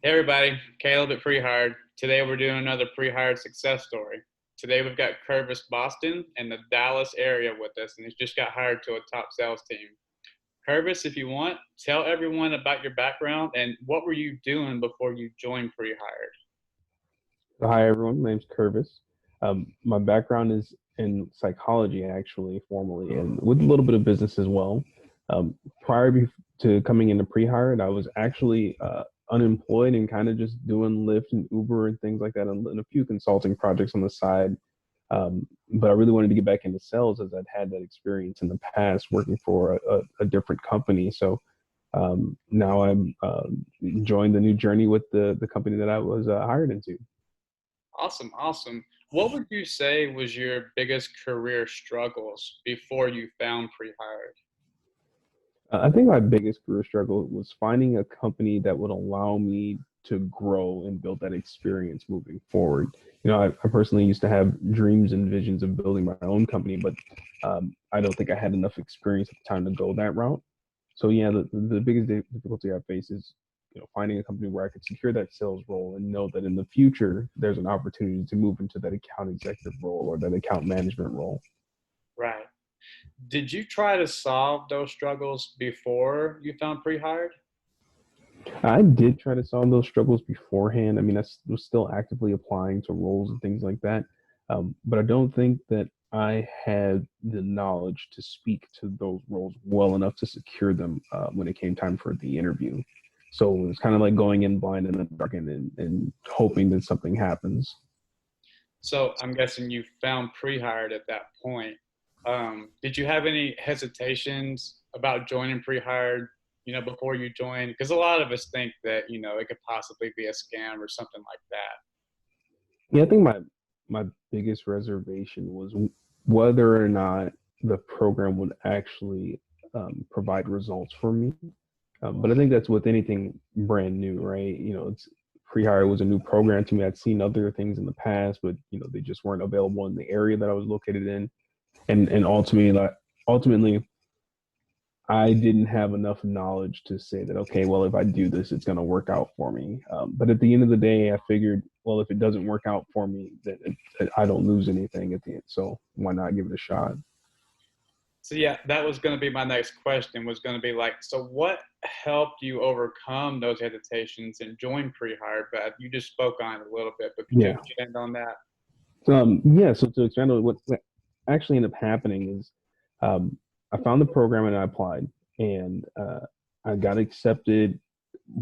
Hey everybody, Caleb at Prehired. Today we're doing another Prehired success story. Today we've got Kervis Boston in the Dallas area with us, and he's just got hired to a top sales team. Kervis, if you want, tell everyone about your background and what were you doing before you joined Prehired? Hi, everyone. My name's Kervis. My background is in psychology, actually, formally, and with a little bit of business as well. Prior to coming into pre-hired, I was actually unemployed and kind of just doing Lyft and Uber and things like that, and a few consulting projects on the side. But I really wanted to get back into sales as I'd had that experience in the past working for a different company. So now I'm enjoying the new journey with the company that I was hired into. Awesome, awesome. What would you say was your biggest career struggles before you found Prehired? I think my biggest career struggle was finding a company that would allow me to grow and build that experience moving forward. I personally used to have dreams and visions of building my own company, but I don't think I had enough experience at the time to go that route. So yeah, the biggest difficulty I face is, finding a company where I could secure that sales role and know that in the future there's an opportunity to move into that account executive role or that account management role. Right. Did you try to solve those struggles before you found Prehired? I did try to solve those struggles beforehand. I mean, was still actively applying to roles and things like that. But I don't think that I had the knowledge to speak to those roles well enough to secure them when it came time for the interview. So it was kind of like going in blind in the dark and hoping that something happens. So I'm guessing you found Prehired at that point. Did you have any hesitations about joining Prehired, before you joined? Because a lot of us think that, it could possibly be a scam or something like that. Yeah, I think my biggest reservation was whether or not the program would actually provide results for me. But I think that's with anything brand new, right? It's pre-hire was a new program to me. I'd seen other things in the past, but they just weren't available in the area that I was located in. And ultimately, I didn't have enough knowledge to say that, okay, well, if I do this, it's going to work out for me. But at the end of the day, I figured, well, if it doesn't work out for me, then I don't lose anything at the end. So why not give it a shot? So yeah, that was going to be my next question, was going to be like, so what helped you overcome those hesitations and join Prehired? But you just spoke on it a little bit, but could you Yeah. expand on that? Yeah. So to expand on what actually ended up happening is um, I found the program and I applied and I got accepted,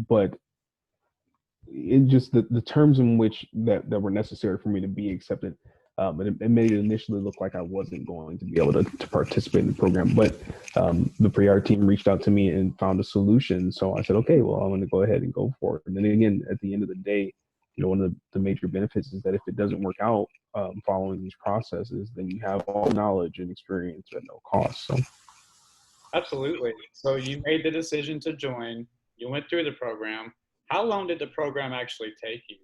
but it just the terms in which that were necessary for me to be accepted. It made it initially look like I wasn't going to be able to participate in the program. But the pre-R team reached out to me and found a solution. So I said, okay, well, I'm going to go ahead and go for it. And then again, at the end of the day, one of the major benefits is that if it doesn't work out following these processes, then you have all knowledge and experience at no cost. So Absolutely. So you made the decision to join, you went through the program. How long did the program actually take you?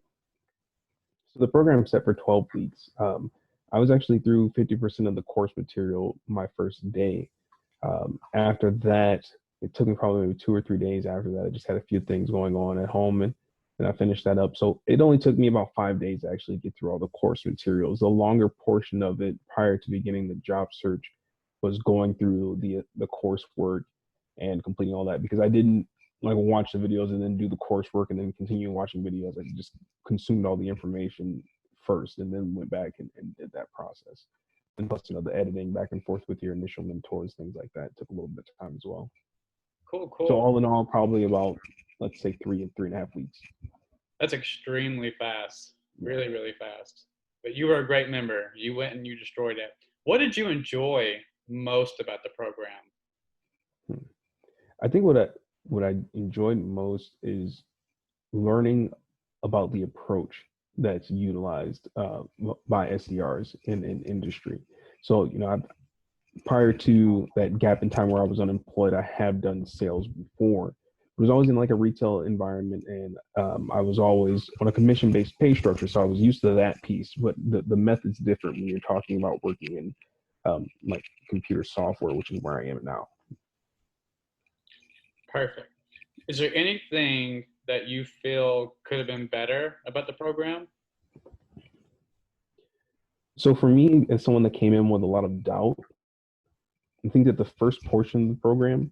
So the program set for 12 weeks. I was actually through 50% of the course material my first day. After that, it took me probably maybe 2 or 3 days after that. I just had a few things going on at home and I finished that up. So it only took me about 5 days to actually get through all the course materials. The longer portion of it prior to beginning the job search was going through the coursework and completing all that because I didn't like watch the videos and then do the coursework and then continue watching videos. I just consumed all the information first and then went back and did that process. And plus, the editing back and forth with your initial mentors, things like that took a little bit of time as well. Cool, So cool. all in all, probably about, let's say, 3.5 weeks. That's extremely fast. Yeah. Really, really fast. But you were a great member. You went and you destroyed it. What did you enjoy most about the program? Hmm. I think what I enjoyed most is learning about the approach that's utilized by SDRs in industry. So, prior to that gap in time where I was unemployed, I have done sales before. It was always in like a retail environment, and I was always on a commission-based pay structure, so I was used to that piece. But the method's different when you're talking about working in like computer software, which is where I am now. Perfect. Is there anything that you feel could have been better about the program? So for me, as someone that came in with a lot of doubt, I think that the first portion of the program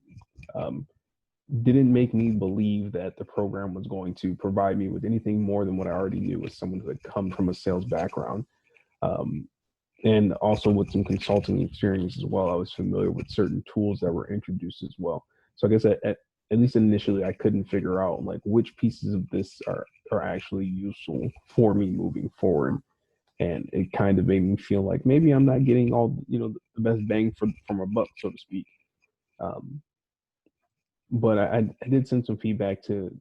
um, didn't make me believe that the program was going to provide me with anything more than what I already knew as someone who had come from a sales background. Um, and also with some consulting experience as well. I was familiar with certain tools that were introduced as well. So I guess at least initially, I couldn't figure out like which pieces of this are actually useful for me moving forward. And it kind of made me feel like maybe I'm not getting all the best bang from a buck, so to speak. Um, but I did send some feedback to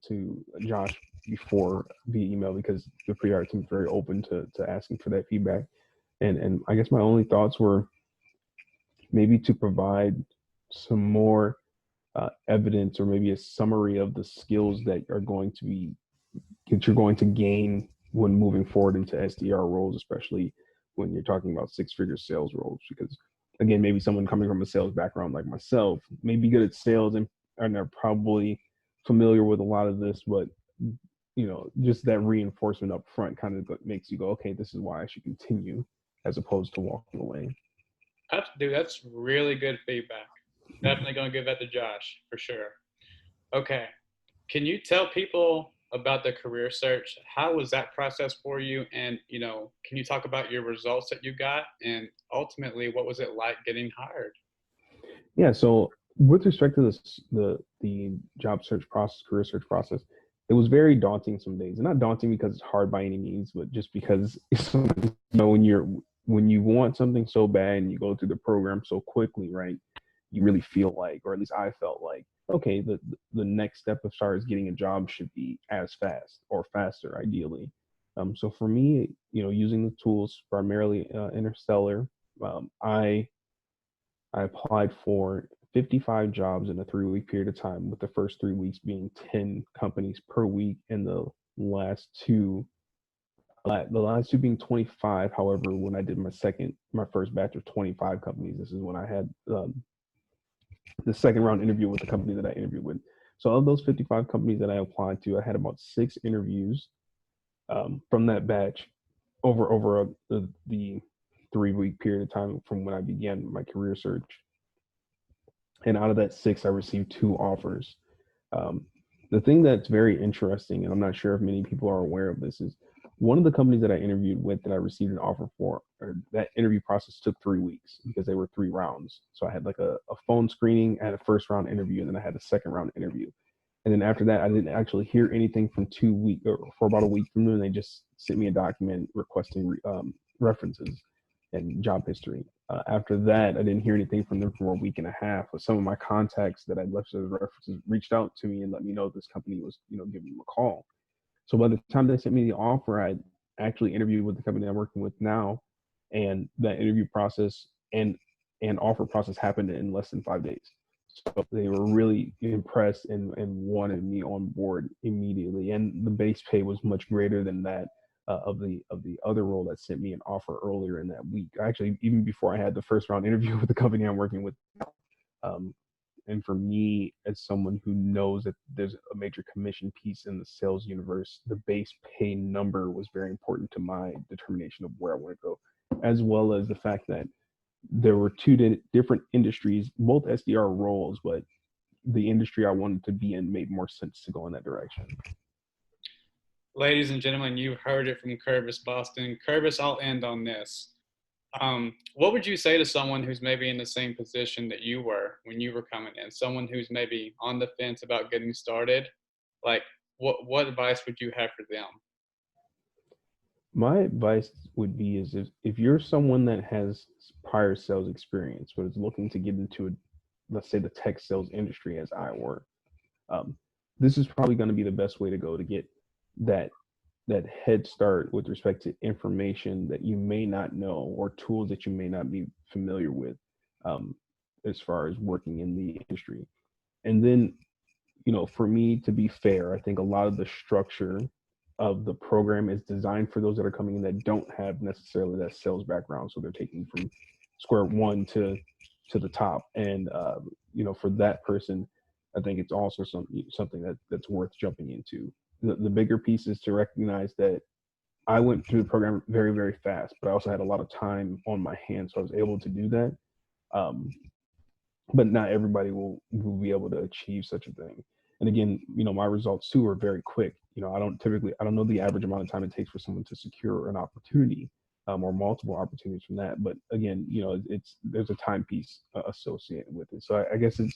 Josh before via email because the pre-art team is very open to asking for that feedback. And I guess my only thoughts were maybe to provide some more evidence or maybe a summary of the skills that you're going to gain when moving forward into SDR roles, especially when you're talking about six-figure sales roles. Because again, maybe someone coming from a sales background like myself may be good at sales and are probably familiar with a lot of this, but just that reinforcement up front kind of makes you go, okay, this is why I should continue, as opposed to walking away. Dude, that's really good feedback. Definitely gonna give that to Josh for sure. Okay, can you tell people about the career search? How was that process for you? And can you talk about your results that you got, and ultimately, what was it like getting hired? Yeah. So with respect to this, the job search process, career search process, it was very daunting some days. And not daunting because it's hard by any means, but just because when you want something so bad and you go through the program so quickly, right? You really feel like, or at least I felt like, okay, the next step as far as getting a job should be as fast or faster, ideally. So for me, using the tools primarily Interstellar, I applied for 55 jobs in a 3 week period of time, with the first 3 weeks being 10 companies per week, and last two, the last two being 25. However, when I did my first batch of 25 companies, this is when I had the second round interview with the company that I interviewed with. So of those 55 companies that I applied to, I had about 6 interviews from that batch over the 3 week period of time from when I began my career search. And out of that 6, I received 2 offers. Um, the thing that's very interesting, and I'm not sure if many people are aware of this, is one of the companies that I interviewed with that I received an offer for, or that interview process took 3 weeks because they were 3 rounds. So I had like a phone screening, I had a first round interview, and then I had a second round interview. And then after that, I didn't actually hear anything from 2 weeks or for about a week from them. And they just sent me a document requesting references and job history. After that, I didn't hear anything from them for a week and a half. But some of my contacts that I left as references reached out to me and let me know this company was, giving them a call. So by the time they sent me the offer, I actually interviewed with the company I'm working with now, and that interview process and offer process happened in less than 5 days. So they were really impressed and wanted me on board immediately. And the base pay was much greater than that of the other role that sent me an offer earlier in that week. Actually, even before I had the first round interview with the company I'm working with. Um, and for me, as someone who knows that there's a major commission piece in the sales universe, the base pay number was very important to my determination of where I want to go, as well as the fact that there were two different industries, both SDR roles, but the industry I wanted to be in made more sense to go in that direction. Ladies and gentlemen, you heard it from Kervis Boston. Kervis, I'll end on this. What would you say to someone who's maybe in the same position that you were when you were coming in? Someone who's maybe on the fence about getting started. Like, what advice would you have for them? My advice would be is if you're someone that has prior sales experience, but is looking to get into let's say the tech sales industry as I were, um, this is probably going to be the best way to go to get that that head start with respect to information that you may not know or tools that you may not be familiar with, um, as far as working in the industry. And then, for me, to be fair, I think a lot of the structure of the program is designed for those that are coming in that don't have necessarily that sales background. So they're taking from square one to the top. And, for that person, I think it's also something that's worth jumping into. The bigger piece is to recognize that I went through the program very, very fast, but I also had a lot of time on my hands, so I was able to do that. Um, but not everybody will be able to achieve such a thing. And again, my results too are very quick. I don't know the average amount of time it takes for someone to secure an opportunity, or multiple opportunities from that. But again, there's a time piece associated with it. So I guess it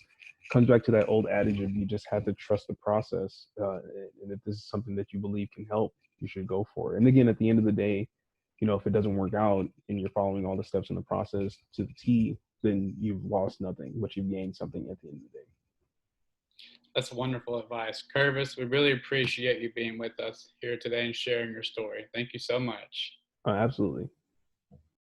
comes back to that old adage of you just have to trust the process. And if this is something that you believe can help, you should go for it. And again, at the end of the day, if it doesn't work out and you're following all the steps in the process to the T, then you've lost nothing, but you've gained something at the end of the day. That's wonderful advice. Kervis, we really appreciate you being with us here today and sharing your story. Thank you so much. Absolutely.